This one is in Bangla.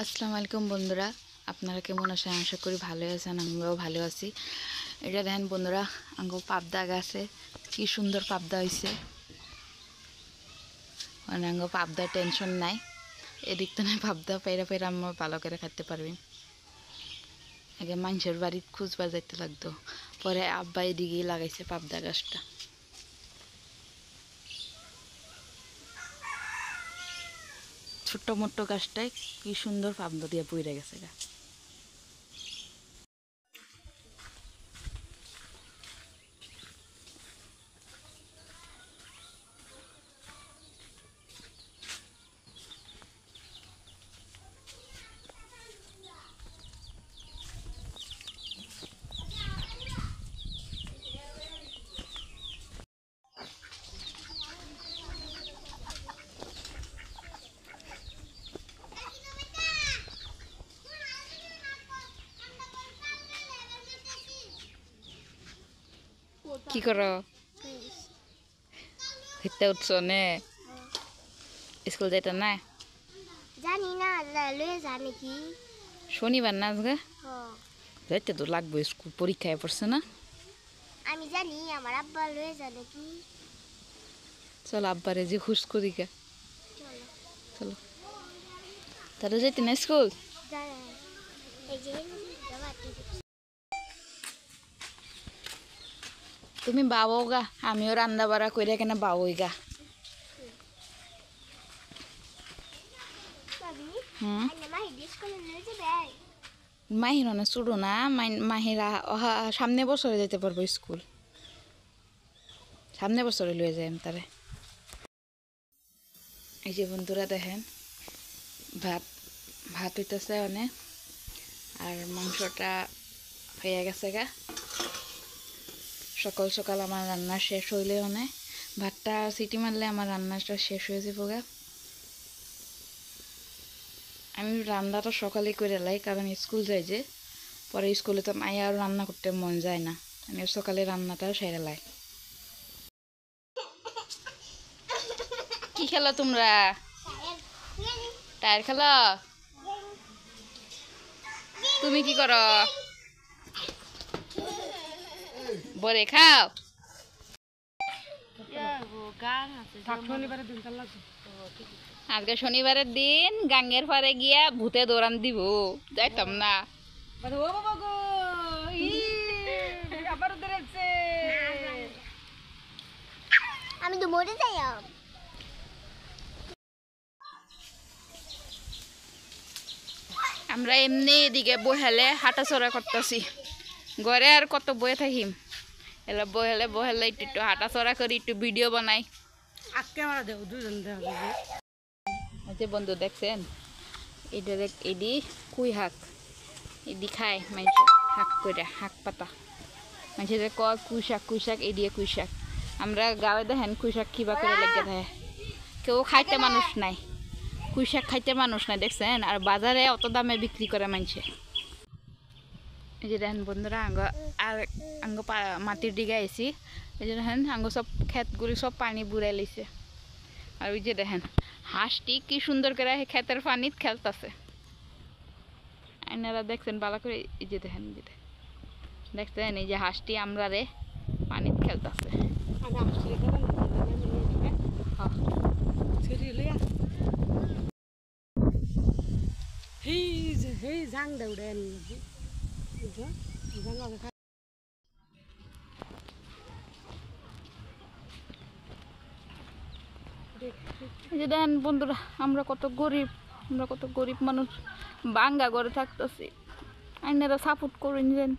আসসালামু আলাইকুম বন্ধুরা, আপনারা কেমন আছেন? আশা করি ভালো আছেন। আমরাও ভালো আছি। এটা দেখেন বন্ধুরা, আঙ্গো পাবদা গাছে কি সুন্দর পাবদা হয়েছে। মানে আঙ্গো পাবদা টেনশন নাই, এদিক তো নাই পাবদা পেরা পেরা আমরা ভালো করে খাইতে পারবি। আগে মানুষের বাড়ির খুঁজবার যাইতে লাগতো, পরে আব্বা এদিকেই লাগাইছে পাবদা গাছটা। ছোট্ট মোট্ট গাছটায় কি সুন্দর পাবদা দিয়ে পইরা গেছে গা। কি করো? খেতে উঠছো নে? স্কুল যাইতে না? জানি না, লয়ে যা নাকি। শনিবার না আজকে? যাইতে তো লাগবে, স্কুল পরীক্ষায় পড়ছে না। আমি জানি আমার আব্বা লয়ে যা নাকি। চলো আব্বারে যে খুশ করি গা। চলো চলো তাহলে যাইতে না স্কুল? এই যে তুমি বাবো গা, আমিও রান্না বাড়া কইরা কেন বাবই গা। মাহির অনেক ছোট না, মাহিরা সামনে বছরে যেতে পারবো স্কুল। সামনে বছরে লয়ে যাই তারে। এই যে বন্ধুরা দেখেন, ভাত ভাত হইতেছে অনেক, আর মাংসটা হয়ে গেছে গা। সকাল সকাল আমার রান্না শেষ হইলে অনেক, ভাতটা সিটি মারলে আমার রান্নাটা শেষ হয়ে যাবো গা। আমি রান্নাটা সকালে করে লাই, কারণ স্কুল যাই যে, পরে স্কুলে তো মাই আর রান্না করতে মন যায় না। আমি সকালে রান্নাটা সেরে লাই। কি খেলো তোমরা? টায়ার খেলো? তুমি কি করো? বরে খাও। আজকে শনিবারের দিন, গাঙ্গের পারে গিয়া ভূতে দৌড়ান দিব, যাইতাম না। আমি তো মরে যাই। আমরা এমনি এদিকে বহেলে হাঁটাচড়া করতেছি, ঘরে আর কত বয়ে থাকিম। এলা বহেলে বহেলে একটু হাঁটাচড়া করি, একটু ভিডিও বানাই। আচ্ছা বন্ধু দেখছেন, এটা এডি কুই শাক, এডি খায় মানুষ শাক করে, শাক পাতা মানুষের কয় কুই শাক এডিয়ে কুই শাক। আমরা গাঁয়ে দেখেন কুই শাক কিবা করে লেগে থাকে, কেউ খাইতে মানুষ নাই, কুই শাক খাইতে মানুষ নাই দেখছেন। আর বাজারে অত দামে বিক্রি করে মানুষে। এই যে দেখেন বন্ধুরা, আঙ্গ মাটির দিকে আইসি, এই যে দেখেন আঙ্গ সব ক্ষেতগুলি সব পানি বুড়াই লিছে। আর ওই যে দেখেন হাঁসটি কি সুন্দর করে ক্ষেতের পানিত খেলতেছে। আপনারা দেখছেন ভালো করে? এই যে দেখেন, দেখছেন এই যে হাঁসটি আমরা রে পানিত খেলতেছে। এই যে দেখেন বন্ধুরা, আমরা কত গরিব মানুষ, বাঙ্গা ঘরে থাকতেছি। আপনারা সাপোর্ট করে নিলেন।